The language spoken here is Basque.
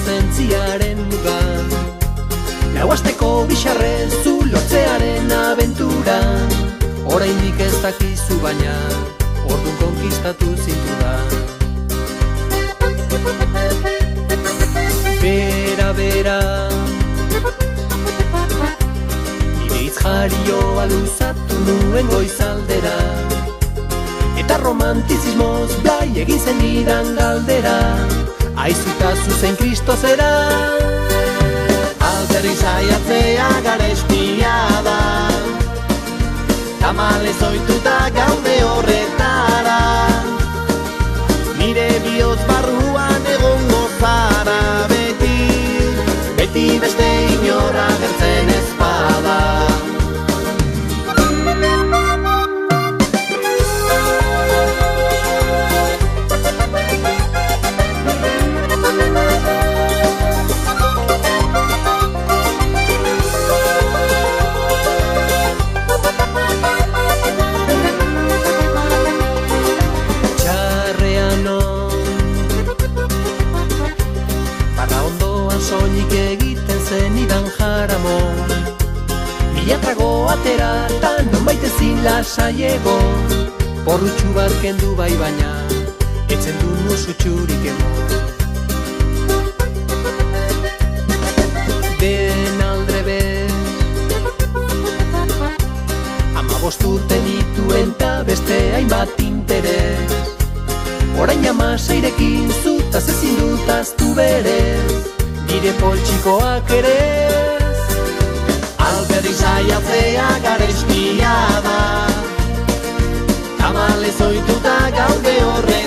inozentziaren mugan. Lauasteko bixarrez zu lortzearen abentura, oraindik ez dakizu baina, ordun konkistatu zintudan. Bera, bera, nire itzjarioa luzatu nuen goizaldera, eta romantizismoz blai egin zenidan galdera, aizuta zuzen Kristo zera. Alberri saiatzea garestia da, tamalez ohituta gaude horretara, nire bihotz barruan egongo zara beti, beti beste inora gertzen ez bada. Soilik egiten zenidan jaramon, mila trago atera eta nonbait ezin lasai egon, porrutxu bat kendu bai baina, etzen du musutxurik emon. Den aldrebez, 15 urte nituen ta beste hainbat interes, orain 16rekin zutaz ezin dutaztu berez, nire poltsikoak erez. Alberri saiatzea garestia da, tamalez ohituta gaude horre